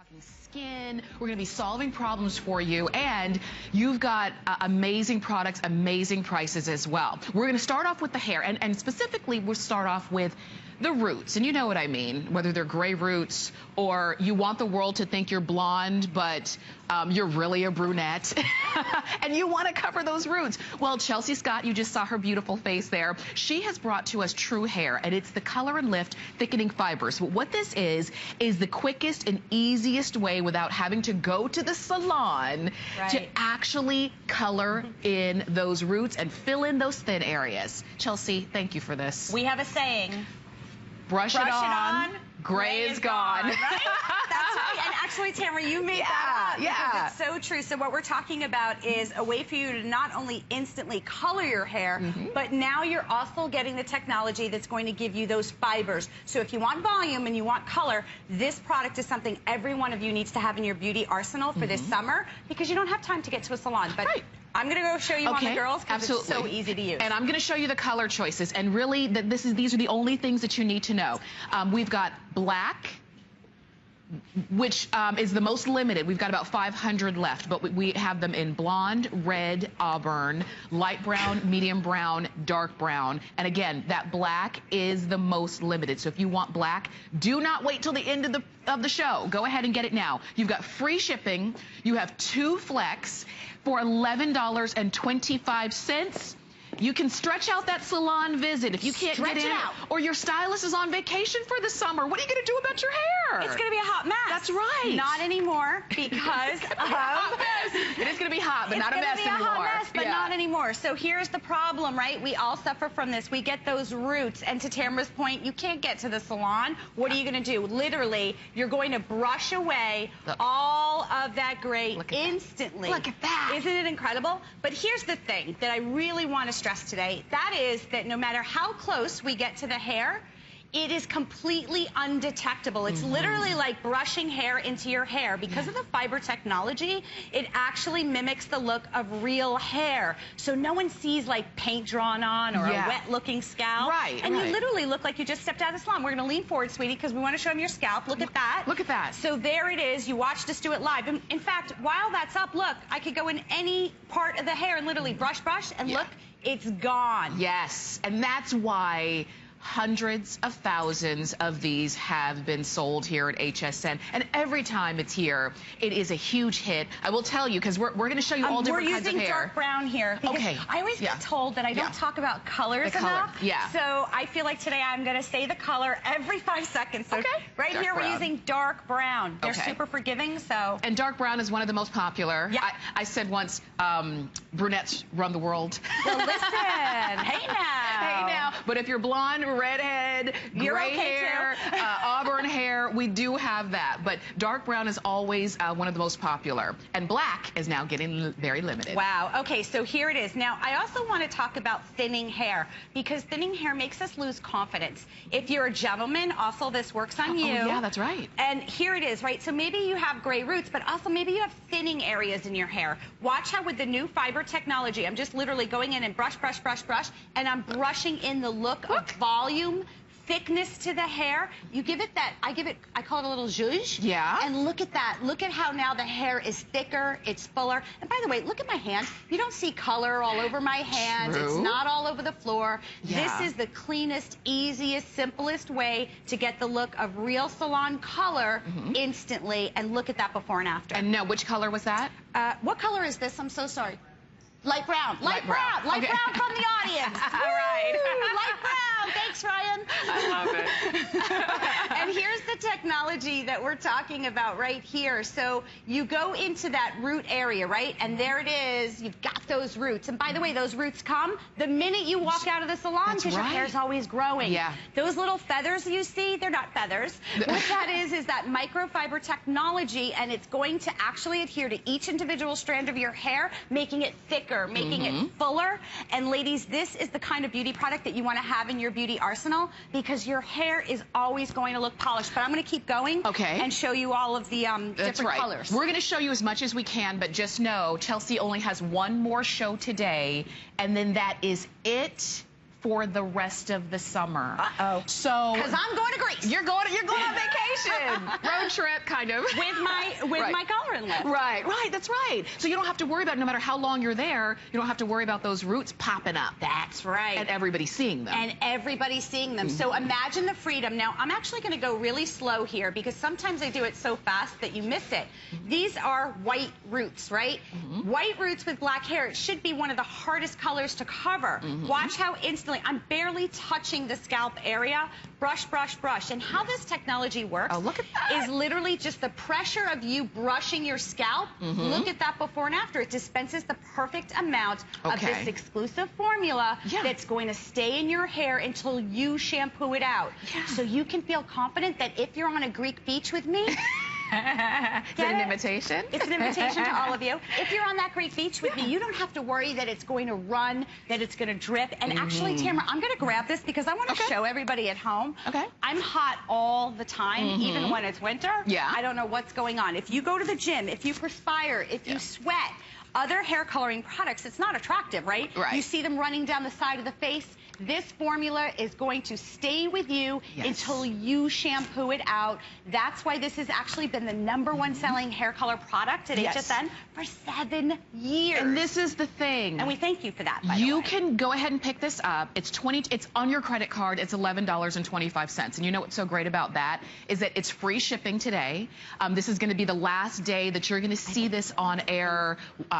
talking skin. We're going to be solving problems for you, and you've got amazing products, amazing prices as well. We're going to start off with the hair, and specifically we'll start off with the roots, and you know what I mean, whether they're gray roots or you want the world to think you're blonde, but you're really a brunette, and you want to cover those roots. Well, Chelsea Scott, you just saw her beautiful face there. She has brought to us TRUHAIR, and it's the ColornLift Thickening Fibers. But what this is the quickest and easiest way without having to go to the salon to actually color in those roots and fill in those thin areas. Chelsea, thank you for this. We have a saying. Brush it on, gray is gone. Right? That's right. And actually, Tamara, you made that up. Yeah. It's so true. So what we're talking about is a way for you to not only instantly color your hair, but now you're also getting the technology that's going to give you those fibers. So if you want volume and you want color, this product is something every one of you needs to have in your beauty arsenal for this summer, because you don't have time to get to a salon. But I'm going to go show you on the girls because it's so easy to use. And I'm going to show you the color choices. And really, these are the only things that you need to know. We've got black, which is the most limited. We've got about 500 left, but we have them in blonde, red, auburn, light brown, medium brown, dark brown. And again, that black is the most limited. So if you want black, do not wait till the end of the show. Go ahead and get it now. You've got free shipping. You have 2 flex for $11.25. You can stretch out that salon visit if you can't get in, or your stylist is on vacation for the summer. What are you going to do about your hair? It's going to be a hot mess. That's right. Not anymore, because it is going to be hot, but not a mess anymore. It's going to be a hot mess, but not anymore. So here's the problem, right? We all suffer from this. We get those roots, and to Tamara's point, you can't get to the salon. What are you going to do? Literally, you're going to brush away all of that gray instantly. Look at that. Isn't it incredible? But here's the thing that I really want to stress today. That is that no matter how close we get to the hair, it is completely undetectable. It's literally like brushing hair into your hair. Because of the fiber technology, it actually mimics the look of real hair. So no one sees like paint drawn on or a wet looking scalp. And you literally look like you just stepped out of the salon. We're going to lean forward, sweetie, because we want to show them your scalp. Look at that. Look at that. So there it is. You watched us do it live. In fact, while that's up, look, I could go in any part of the hair and literally brush, and look, it's gone. Yes, and that's why hundreds of thousands of these have been sold here at HSN, and every time it's here, it is a huge hit. I will tell you, because we're going to show you all different kinds of hair. We're using dark brown here. I always get told that I don't talk about colors enough. So I feel like today I'm going to say the color every 5 seconds. So right here we're using dark brown. They're super forgiving. So and dark brown is one of the most popular. I said once, brunettes run the world. Well, listen, hey now. But if you're blonde, redhead, gray hair, auburn hair, we do have that. But dark brown is always one of the most popular. And black is now getting very limited. Wow. Okay, so here it is. Now, I also want to talk about thinning hair, because thinning hair makes us lose confidence. If you're a gentleman, also this works on you. Oh, yeah, that's right. And here it is, right? So maybe you have gray roots, but also maybe you have thinning areas in your hair. Watch how with the new fiber technology, I'm just literally going in and brush, and I'm brushing in the look of volume, thickness to the hair. You give it that, I call it a little zhuzh. And look at that. Look at how now the hair is thicker, it's fuller. And by the way, look at my hand. You don't see color all over my hands. It's not all over the floor. This is the cleanest, easiest, simplest way to get the look of real salon color instantly. And look at that before and after. And now, which color was that? What color is this? I'm so sorry. Light brown. Light brown from the audience. All right. Light brown. Thanks, Ryan. I love it. And here's the technology that we're talking about right here. So you go into that root area, right? And there it is. You've got those roots. And by the way, those roots come the minute you walk out of the salon, because your hair's always growing. Those little feathers you see, they're not feathers. What that is that microfiber technology, and it's going to actually adhere to each individual strand of your hair, making it thicker, making it fuller. And ladies, this is the kind of beauty product that you want to have in your beauty arsenal, because your hair is always going to look polished. But I'm going to keep going and show you all of the different colors. We're going to show you as much as we can, but just know Chelsea only has one more show today, and then that is it for the rest of the summer. Uh-oh. So, because I'm going to Greece. You're going on vacation. Road trip, kind of. With my ColornLift. Right, that's right. So you don't have to worry about, no matter how long you're there, you don't have to worry about those roots popping up. That's right. And everybody seeing them. And everybody's seeing them. So imagine the freedom. Now, I'm actually going to go really slow here because sometimes I do it so fast that you miss it. These are white roots, right? White roots with black hair. It should be one of the hardest colors to cover. Watch how instantly, I'm barely touching the scalp area. Brush, brush, brush. And how this technology works look at that. Is literally just the pressure of you brushing your scalp. Look at that before and after. It dispenses the perfect amount of this exclusive formula that's going to stay in your hair until you shampoo it out. So you can feel confident that if you're on a Greek beach with me, Is it an invitation? It's an invitation to all of you. If you're on that Greek beach with me, you don't have to worry that it's going to run, that it's going to drip. And actually, Tamara, I'm going to grab this because I want to show everybody at home. I'm hot all the time, even when it's winter. I don't know what's going on. If you go to the gym, if you perspire, if you sweat, other hair coloring products, it's not attractive, right? You see them running down the side of the face. This formula is going to stay with you until you shampoo it out. That's why this has actually been the #1 selling hair color product at HSN for 7 years. And this is the thing. And we thank you for that, by the way. You can go ahead and pick this up. It's on your credit card. It's $11.25. And you know what's so great about that is that it's free shipping today. This is going to be the last day that you're going to see this on air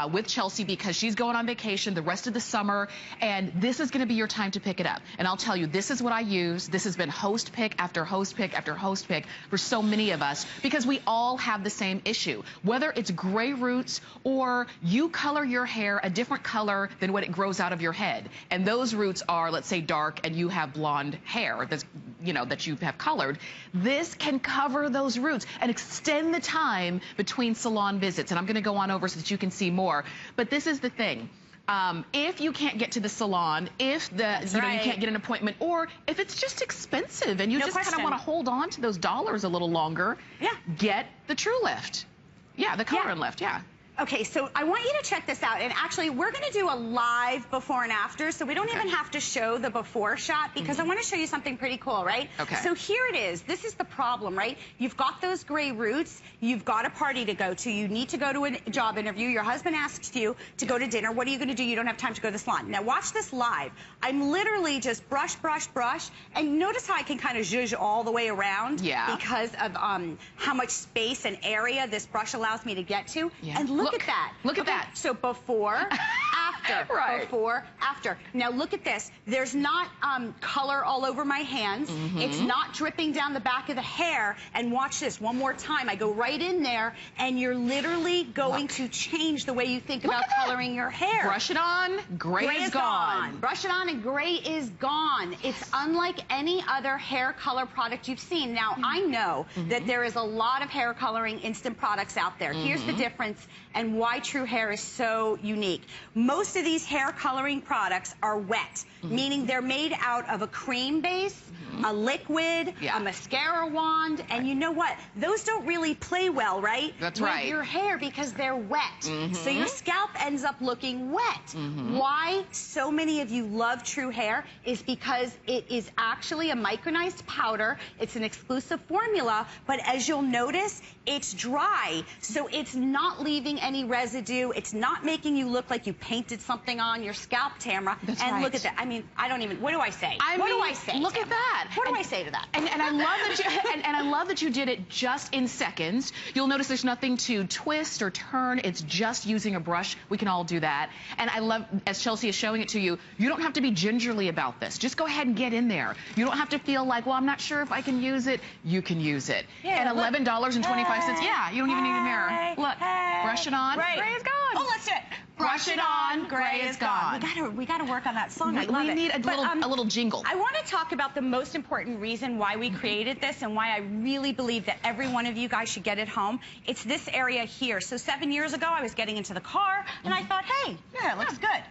with Chelsea because she's going on vacation the rest of the summer. And this is going to be your time to pick it up. And I'll tell you, this is what I use. This has been host pick after host pick after host pick for so many of us because we all have the same issue. Whether it's gray roots or you color your hair a different color than what it grows out of your head. And those roots are, let's say, dark and you have blonde hair that's, that you have colored. This can cover those roots and extend the time between salon visits. And I'm going to go on over so that you can see more. But this is the thing. If you can't get to the salon, if you can't get an appointment, or if it's just expensive and you just kind of want to hold on to those dollars a little longer, get the TRUHAIR. The ColornLift, Okay, so I want you to check this out. And actually, we're going to do a live before and after, so we don't even have to show the before shot because I want to show you something pretty cool, right? So here it is. This is the problem, right? You've got those gray roots. You've got a party to go to. You need to go to a job interview. Your husband asks you to go to dinner. What are you going to do? You don't have time to go to the salon. Now, watch this live. I'm literally just brush, brush, brush. And notice how I can kind of zhuzh all the way around because of how much space and area this brush allows me to get to. And look at that. Look at that. So before, after. Before, after. Now look at this. There's not color all over my hands. It's not dripping down the back of the hair. And watch this one more time. I go right in there, and you're literally going to change the way you think about coloring your hair. Brush it on, gray is gone. Brush it on, and gray is gone. It's unlike any other hair color product you've seen. Now, I know that there is a lot of hair coloring instant products out there. Here's the difference and why TRUHAIR is so unique. Most of these hair coloring products are wet, meaning they're made out of a cream base, a liquid, a mascara wand, and you know what? Those don't really play well, right? That's with your hair because they're wet. So your scalp ends up looking wet. Why so many of you love TRUHAIR is because it is actually a micronized powder. It's an exclusive formula, but as you'll notice, it's dry. So it's not leaving any residue. It's not making you look like you painted something on your scalp, Tamara. And look at that. I mean, I don't even, what do I say? What do I say? Look at that. What do I say to that? And I love that you and I love that you did it just in seconds. You'll notice there's nothing to twist or turn. It's just using a brush. We can all do that. And I love, as Chelsea is showing it to you, you don't have to be gingerly about this. Just go ahead and get in there. You don't have to feel like, well, I'm not sure if I can use it. You can use it. And $11.25. Yeah, you don't even need a mirror. Look, brush it on. Gray is gone. Oh, let's do it. Brush it on, gray is gone. We gotta work on that song. I love it. We need a little jingle. I want to talk about the most important reason why we created this and why I really believe that every one of you guys should get it home. It's this area here. So 7 years ago, I was getting into the car and I thought, hey, it looks good.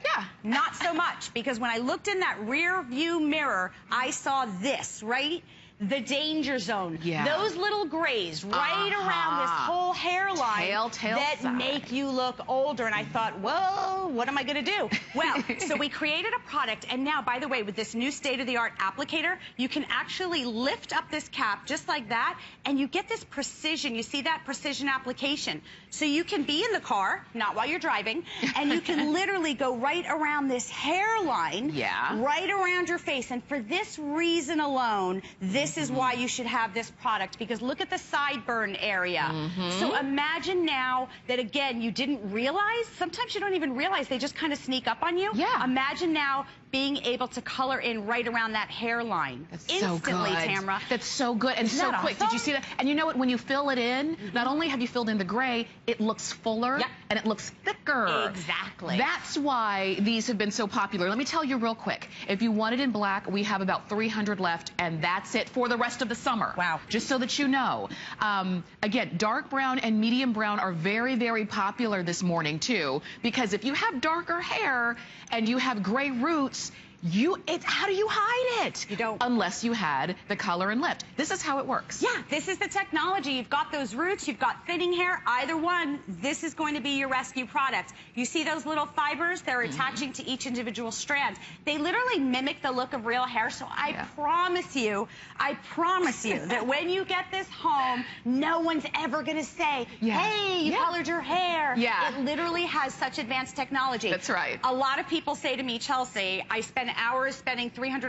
Not so much, because when I looked in that rear view mirror, I saw this, right? The danger zone. Those little grays right around this whole hairline. that make you look older. And I thought, well, what am I going to do? Well, so we created a product. And now, by the way, with this new state-of-the-art applicator, you can actually lift up this cap just like that, and you get this precision. You see that precision application. So you can be in the car, not while you're driving, and you can literally go right around this hairline, right around your face. And for this reason alone, this is why you should have this product, because look at the sideburn area. So imagine now that, again, you didn't realize, sometimes you don't even realize, they just kind of sneak up on you. Imagine now being able to color in right around that hairline. That's instantly, so good. Tamara. That's so good and so quick. Awesome? Did you see that? And you know what? When you fill it in, not only have you filled in the gray, it looks fuller and it looks thicker. Exactly. That's why these have been so popular. Let me tell you real quick. If you want it in black, we have about 300 left, and that's it for the rest of the summer. Wow. Just so that you know. Again, dark brown and medium brown are very, very popular this morning, too, because if you have darker hair and you have gray roots, how do you hide it? You don't. Unless you had the ColornLift. This is how it works. Yeah, this is the technology. You've got those roots, you've got thinning hair, either one, this is going to be your rescue product. You see those little fibers? They're attaching to each individual strand. They literally mimic the look of real hair, so I promise you that when you get this home, no one's ever going to say, hey, you colored your hair. It literally has such advanced technology. That's right. A lot of people say to me, Chelsea, I spend hours spending $300,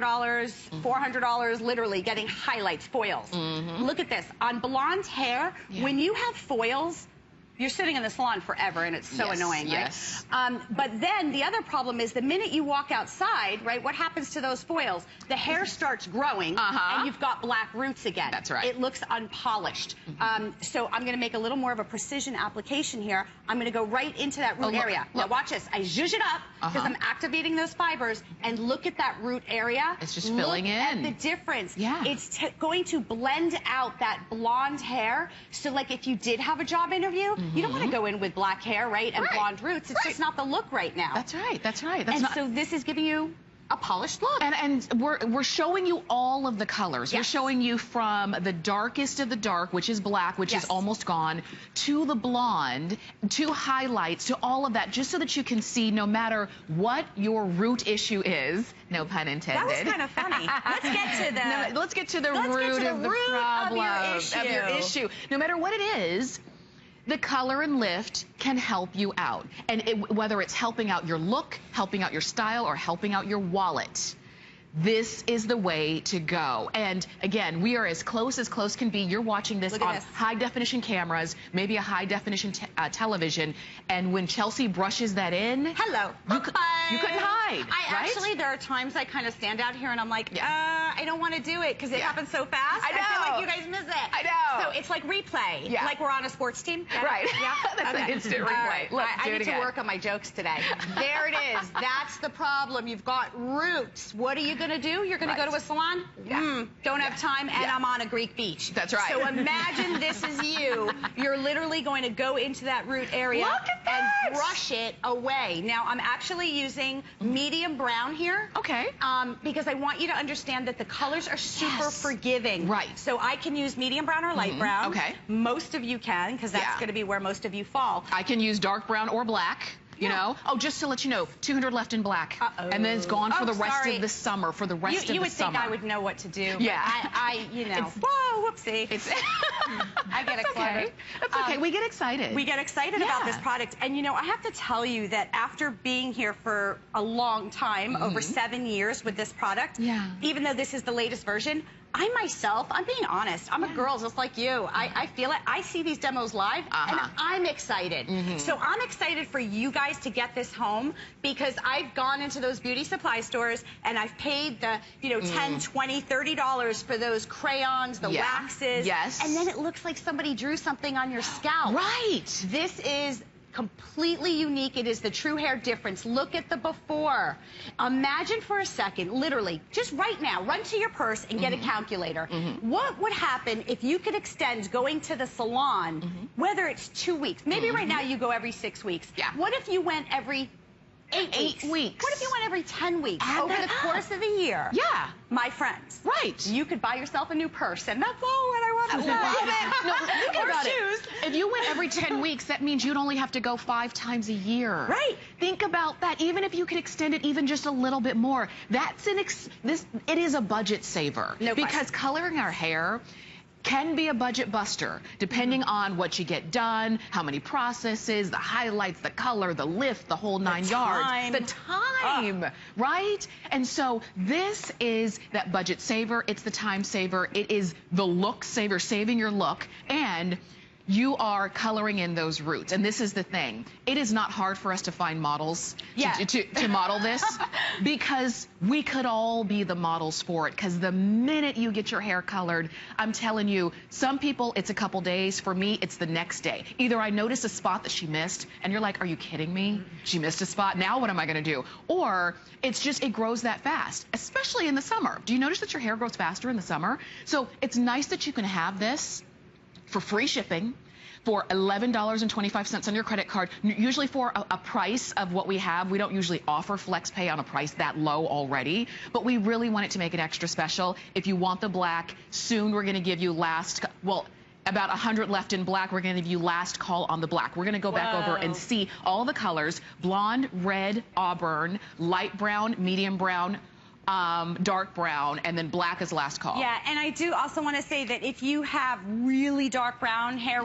$400 literally getting highlights, foils. Look at this. On blonde hair, when you have foils, you're sitting in the salon forever, and it's so annoying, right? But then the other problem is the minute you walk outside, right, what happens to those foils? The hair starts growing, and you've got black roots again. That's right. It looks unpolished. So I'm going to make a little more of a precision application here. I'm going to go right into that root area. Now watch this. I zhuzh it up because I'm activating those fibers, and look at that root area. It's just filling in. Look at the difference. It's going to blend out that blonde hair. So like if you did have a job interview, you don't want to go in with black hair, right, and blonde roots. It's just not the look right now. That's right. That's right. So this is giving you a polished look. And we're showing you all of the colors. We're showing you from the darkest of the dark, which is black, which is almost gone, to the blonde, to highlights, to all of that, just so that you can see no matter what your root issue is. No pun intended. That was kind of funny. Let's get to the root of the problem of your issue. No matter what it is, the ColornLift can help you out. And whether it's helping out your look, helping out your style, or helping out your wallet, this is the way to go. And again, we are as close can be. You're watching this on high-definition cameras, maybe a high-definition television, and when Chelsea brushes that in, you couldn't hide, Actually, there are times I kind of stand out here and I'm like, I don't want to do it because it happens so fast. I feel like you guys miss it. I know. So it's like replay, like we're on a sports team. Right. That's an instant replay. Look, I need to work on my jokes today. There it is. That's the problem. You've got roots. What are you going to do? You're going to go to a salon? Don't have time, and I'm on a Greek beach. That's right. So imagine this is you. You're literally going to go into that root area and brush it away. Now, I'm actually using medium brown here. Okay. Because I want you to understand that the colors are super forgiving. Right. So I can use medium brown or light brown. Okay. Most of you can, because that's going to be where most of you fall. I can use dark brown or black. You know? Oh, just to let you know, 200 left in black. And then it's gone for the rest of the summer, for the rest of the summer. You would think I would know what to do. You know. Whoa, whoopsie. I get excited. That's okay. We get excited. We get excited about this product. And, you know, I have to tell you that after being here for a long time, over 7 years with this product, even though this is the latest version, I myself, I'm being honest, I'm a girl just like you. I feel it. I see these demos live, and I'm excited. So I'm excited for you guys to get this home, because I've gone into those beauty supply stores, and I've paid the, you know, $10, $20, $30 for those crayons, the waxes. And then it looks like somebody drew something on your scalp. Right. This is completely unique. It is the TRUHAIR difference. Look at the before. Imagine for a second, literally, just right now, run to your purse and get a calculator. What would happen if you could extend going to the salon, whether it's 2 weeks, maybe right now you go every 6 weeks. What if you went every 8 weeks? What if you went every 10 weeks over the course of the year? My friends. You could buy yourself a new purse, and that's all what I off of that. No, think about shoes. it. If you went every 10 weeks, that means you'd only have to go 5 times a year. Right. Think about that. Even if you could extend it even just a little bit more, that's it is a budget saver. No because question. coloring our hair can be a budget buster, depending on what you get done, how many processes, the highlights, the color, the lift, the whole 9 yards. The time, right? And so this is that budget saver. It's the time saver. It is the look saver, saving your look. And you are coloring in those roots. And this is the thing. It is not hard for us to find models to model this, because we could all be the models for it. Because the minute you get your hair colored, I'm telling you, some people, it's a couple days. For me, it's the next day. Either I notice a spot that she missed, and you're like, are you kidding me? She missed a spot. Now what am I going to do? Or it's just, it grows that fast, especially in the summer. Do you notice that your hair grows faster in the summer? So it's nice that you can have this for free shipping, for $11.25 on your credit card, usually for a price of what we have. We don't usually offer flex pay on a price that low already, but we really want it to make it extra special. If you want the black, soon we're going to give you about 100 left in black. We're going to give you last call on the black. We're going to go back over and see all the colors: blonde, red, auburn, light brown, medium brown, dark brown, and then black is last call. Yeah, and I do also want to say that if you have really dark brown hair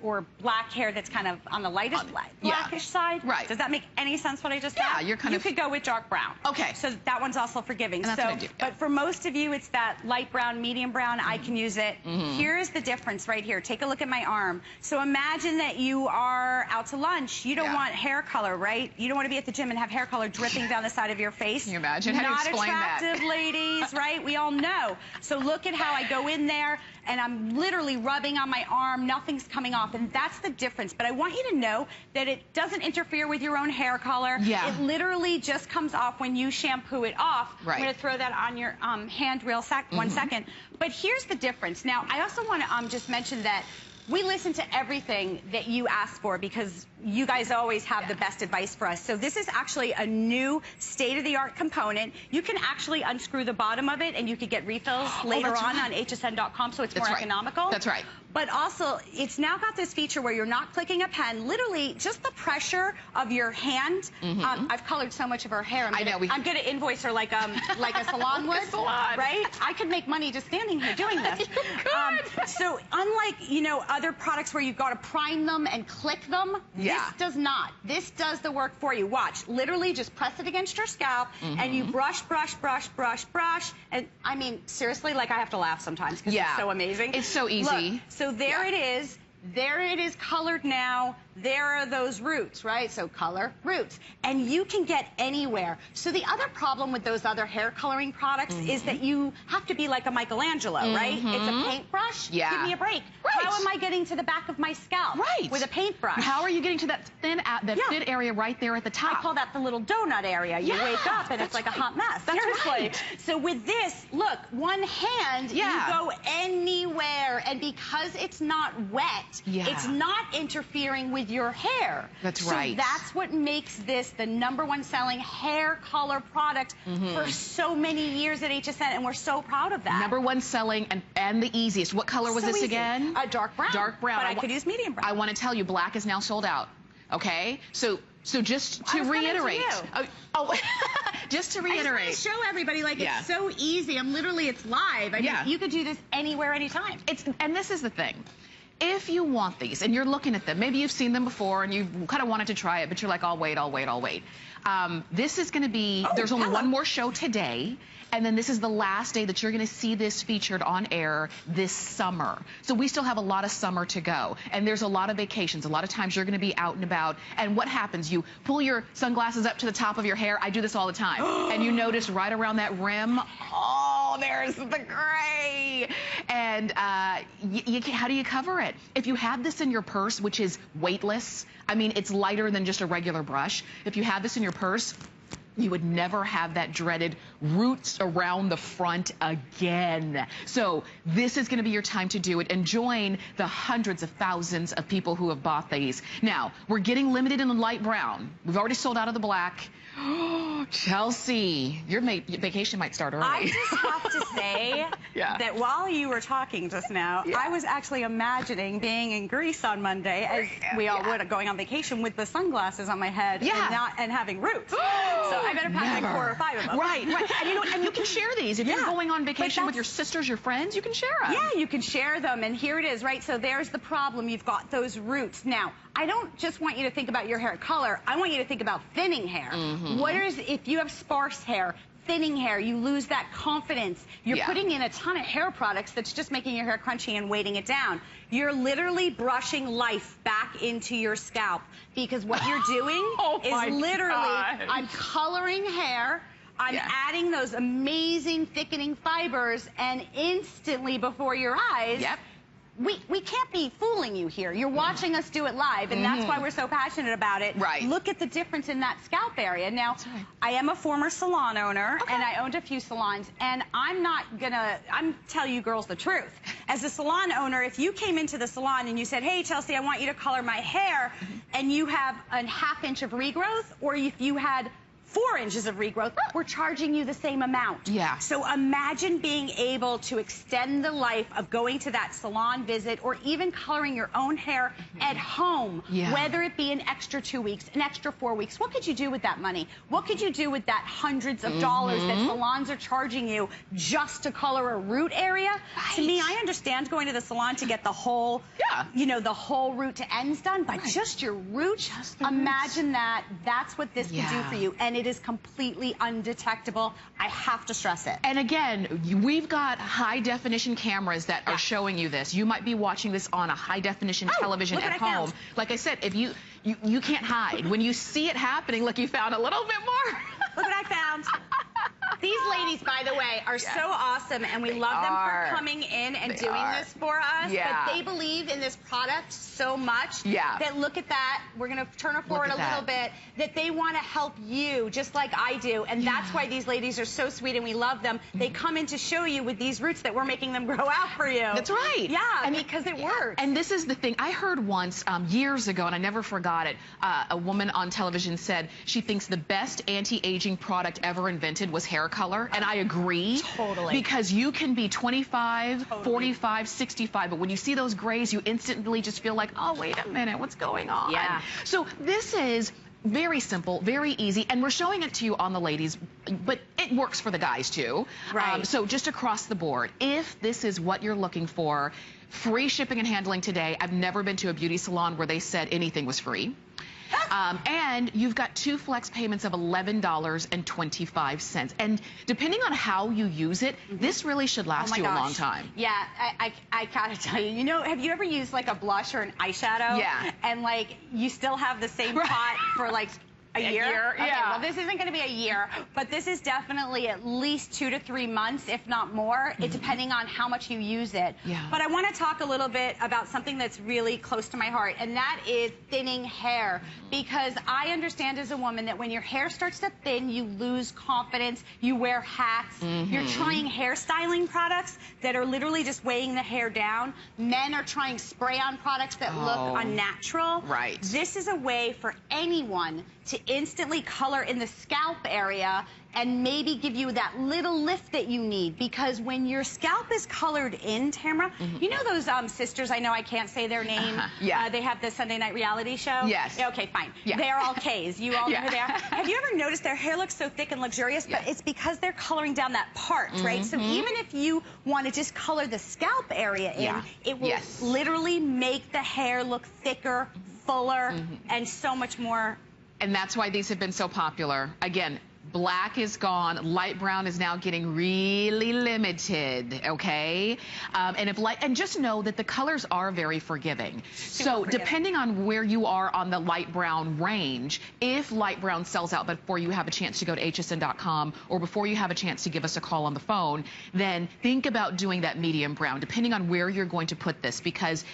or black hair that's kind of on the lightest blackish side, right? Does that make any sense what I just said? Yeah, you could go with dark brown. Okay. So that one's also forgiving. And that's what I do. But for most of you, it's that light brown, medium brown. I can use it. Here's the difference right here. Take a look at my arm. So imagine that you are out to lunch. You don't want hair color, right? You don't want to be at the gym and have hair color dripping down the side of your face. Can you imagine? How do you explain that? Attractive ladies, right? We all know. So look at how I go in there and I'm literally rubbing on my arm. Nothing's coming off, and that's the difference. But I want you to know that it doesn't interfere with your own hair color. Yeah. It literally just comes off when you shampoo it off. Right. I'm going to throw that on your hand real 1 second. But here's the difference. Now, I also want to just mention that we listen to everything that you ask for, because you guys always have the best advice for us. So this is actually a new state-of-the-art component. You can actually unscrew the bottom of it, and you could get refills later on hsn.com, so it's more economical. That's right. But also, it's now got this feature where you're not clicking a pen. Literally, just the pressure of your hand. I've colored so much of her hair. I'm going to invoice her like a salon would, right? I could make money just standing here doing this. So unlike, other products where you've got to prime them and click them, this does not. This does the work for you. Watch. Literally, just press it against your scalp, and you brush, brush, brush, brush, brush. And I mean, seriously, like I have to laugh sometimes because it's so amazing. It's so easy. Look, so there it is. There it is colored now. There are those roots, right? So color, roots. And you can get anywhere. So the other problem with those other hair coloring products is that you have to be like a Michelangelo, right? It's a paintbrush. Yeah. Give me a break. Right. How am I getting to the back of my scalp with a paintbrush? How are you getting to that thin area right there at the top? I call that the little donut area. You wake up and it's like a hot mess. Seriously. Right. So with this, look, one hand, you go anywhere. And because it's not wet, it's not interfering with your hair. That's right. So that's what makes this the #1 selling hair color product for so many years at HSN, and we're so proud of that. #1 selling and the easiest. What color was this again? Dark brown. Dark brown. But I could use medium brown. I want to tell you, black is now sold out. Okay? So just to reiterate. Just to reiterate. I just want to show everybody, like, it's so easy. It's live. I mean, you could do this anywhere, anytime. And this is the thing. If you want these and you're looking at them, maybe you've seen them before and you've kind of wanted to try it, but you're like, I'll wait. This is going to be, there's only one more show today, and then this is the last day that you're going to see this featured on air this summer. So we still have a lot of summer to go, and there's a lot of vacations. A lot of times you're going to be out and about, and what happens? You pull your sunglasses up to the top of your hair. I do this all the time. And you notice right around that rim, there's the gray. And how do you cover it? If you have this in your purse, which is weightless, I mean, it's lighter than just a regular brush. If you have this in your purse, you would never have that dreaded roots around the front again. So this is going to be your time to do it, and join the hundreds of thousands of people who have bought these. Now, we're getting limited in the light brown. We've already sold out of the black. Chelsea, your vacation might start early. I just have to say that while you were talking just now, I was actually imagining being in Greece on Monday, as we all would, going on vacation with the sunglasses on my head and having roots. So I better pack like 4 or 5 of them. Right. And you can share these. If you're going on vacation with your sisters, your friends, you can share them. Yeah, you can share them. And here it is, right? So there's the problem. You've got those roots. Now, I don't just want you to think about your hair color. I want you to think about thinning hair. If you have sparse hair, thinning hair, you lose that confidence. You're putting in a ton of hair products that's just making your hair crunchy and weighting it down. You're literally brushing life back into your scalp, because what you're doing is literally, I'm coloring hair, I'm adding those amazing thickening fibers, and instantly before your eyes, we can't be fooling you here. You're watching us do it live, and that's why we're so passionate about it. Right. Look at the difference in that scalp area. Now, I am a former salon owner, and I owned a few salons, and I'm tell you girls the truth. As a salon owner, if you came into the salon and you said, hey, Chelsea, I want you to color my hair, and you have a ½ inch of regrowth, or if you had 4 inches of regrowth, we're charging you the same amount. So imagine being able to extend the life of going to that salon visit, or even coloring your own hair at home, whether it be an extra 2 weeks, an extra 4 weeks. What could you do with that money? What could you do with that hundreds of dollars that salons are charging you just to color a root area? To me, I understand going to the salon to get the whole, the whole root to ends done, but just your roots, imagine that. That's what this can do for you. And it is completely undetectable. I have to stress it. And again, we've got high definition cameras that are showing you this. You might be watching this on a high definition television at home. Like I said, if you can't hide. When you see it happening, look, you found a little bit more. Look what I found. These ladies, by the way, are so awesome, and we love them for coming in and doing this for us. But they believe in this product so much that, look at that, we're going to turn it forward a little bit, that they want to help you just like I do. And that's why these ladies are so sweet, and we love them. They come in to show you with these roots that we're making them grow out for you. That's right. Yeah, and because it works. And this is the thing. I heard once, years ago, and I never forgot it, a woman on television said she thinks the best anti-aging product ever invented was hair color, and I agree. Totally. Because you can be 25, 45, 65, but when you see those grays, you instantly just feel like, oh, wait a minute, what's going on? So this is very simple, very easy, and we're showing it to you on the ladies, but it works for the guys too. So just across the board, if this is what you're looking for, free shipping and handling today. I've never been to a beauty salon where they said anything was free. And you've got 2 flex payments of $11.25. And depending on how you use it, this really should last you a long time. Yeah, I gotta tell you, have you ever used like a blush or an eyeshadow? And like, you still have the same pot for like a year? Okay, well, this isn't going to be a year, but this is definitely at least 2 to 3 months, if not more, depending on how much you use it. But I want to talk a little bit about something that's really close to my heart, and that is thinning hair. Because I understand as a woman that when your hair starts to thin, you lose confidence, you wear hats, you're trying hairstyling products that are literally just weighing the hair down. Men are trying spray-on products that look unnatural. This is a way for anyone to instantly color in the scalp area and maybe give you that little lift that you need. Because when your scalp is colored in, Tamara, you know those sisters, I know I can't say their name, they have the Sunday night reality show? Okay, fine. They're all K's. You all know who they are? Have you ever noticed their hair looks so thick and luxurious? But it's because they're coloring down that part, right? So even if you want to just color the scalp area in, it will literally make the hair look thicker, fuller, and so much more. And that's why these have been so popular. Again, black is gone. Light brown is now getting really limited, okay? And just know that the colors are very forgiving. Depending on where you are on the light brown range, if light brown sells out before you have a chance to go to hsn.com or before you have a chance to give us a call on the phone, then think about doing that medium brown, depending on where you're going to put this, because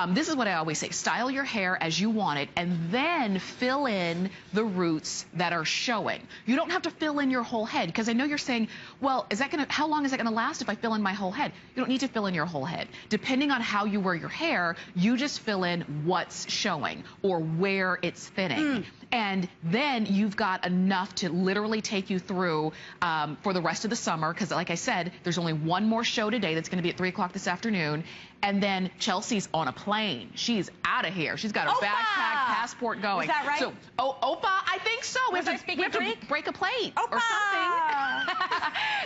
this is what I always say: style your hair as you want it, and then fill in the roots that are showing. You don't have to to fill in your whole head, because I know you're saying, well, how long is that gonna last if I fill in my whole head? You don't need to fill in your whole head. Depending on how you wear your hair, you just fill in what's showing or where it's fitting. And then you've got enough to literally take you through for the rest of the summer, because like I said, there's only one more show today that's going to be at 3 o'clock this afternoon. And then Chelsea's on a plane. She's out of here. She's got her backpack, passport going. Is that right? So, Opa, I think so. We have to break a plate or something.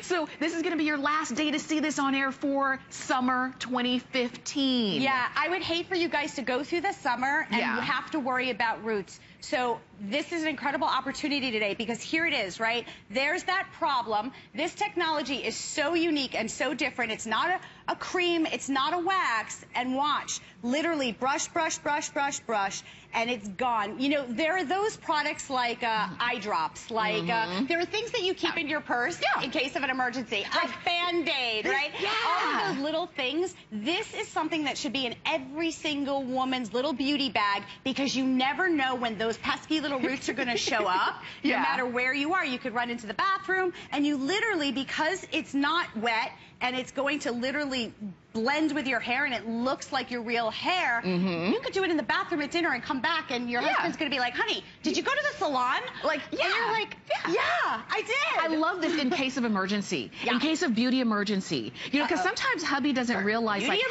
So this is going to be your last day to see this on air for summer 2015. Yeah, I would hate for you guys to go through the summer and have to worry about roots. So this is an incredible opportunity today, because here it is, right? There's that problem. This technology is so unique and so different. It's not a cream, it's not a wax, and watch. Literally brush, brush, brush, brush, brush, and it's gone. You know, there are those products like eye drops, like there are things that you keep in your purse in case of an emergency, a Band-Aid, right? All of those little things. This is something that should be in every single woman's little beauty bag, because you never know when those pesky little roots are going to show up. No matter where you are, you could run into the bathroom, and you literally, because it's not wet and it's going to literally blend with your hair and it looks like your real hair, you could do it in the bathroom at dinner and come back and your husband's going to be like, honey, did you go to the salon? Like, and you're like, yeah, I did. I love this in case of emergency, in case of beauty emergency. You know, because sometimes hubby doesn't realize like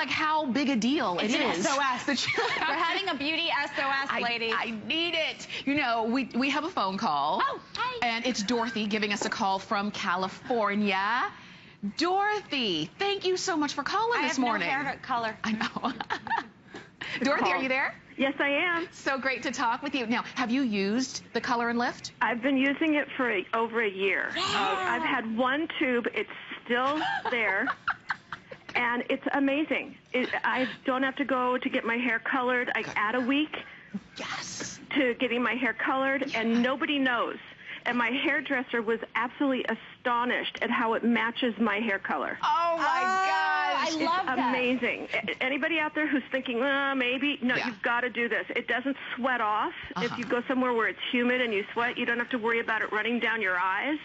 how big a deal it is. SOS. We're having a beauty SOS, ladies. I need it. You know, we have a phone call. Oh, hi. And it's Dorothy giving us a call from California. Dorothy, thank you so much for calling this morning. I have no hair color. I know. Dorothy, are you there? Yes, I am. So great to talk with you. Now, have you used the ColornLift? I've been using it for over a year. I've had one tube. It's still there. And it's amazing. I don't have to go to get my hair colored. I add a week to getting my hair colored, and nobody knows. And my hairdresser was absolutely astonished at how it matches my hair color. Oh, my gosh. I love that. It's amazing. Anybody out there who's thinking, maybe, no, you've got to do this. It doesn't sweat off. If you go somewhere where it's humid and you sweat, you don't have to worry about it running down your eyes.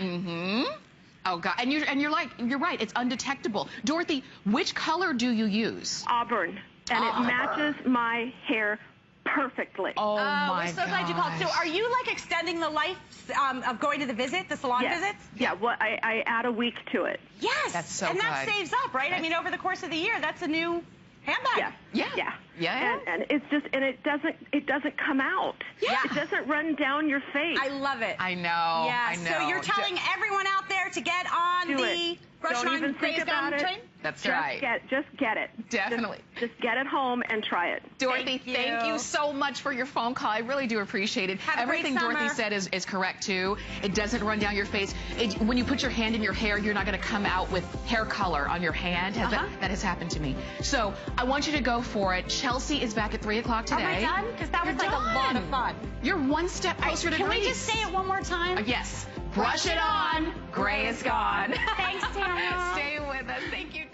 Oh, God. And you're right. It's undetectable. Dorothy, which color do you use? Auburn. And it matches my hair perfectly. Oh, my we're so glad you called. So are you like extending the life of going to the salon visits? Yeah, well, I add a week to it. Yes. That's so good. And that saves up, right? I mean, over the course of the year, that's a new handbag. Yeah. And it's just, and it doesn't come out. It doesn't run down your face. I love it. I know. Yeah. I know. So you're telling everyone out there to get on the brush Don't even think about it. train? That's just right. Just get it. Definitely. Just get it home and try it. Dorothy, thank you so much for your phone call. I really do appreciate it. Everything Dorothy said is correct, too. It doesn't run down your face. When you put your hand in your hair, you're not going to come out with hair color on your hand. That has happened to me. So I want you to go for it. Chelsea is back at 3 o'clock today. Am I done? Because that was like a lot of fun. You're one step closer to Can grace. we just say it one more time? Yes. Brush it on. Gray is gone. Thanks, Tara. Stay with us. Thank you.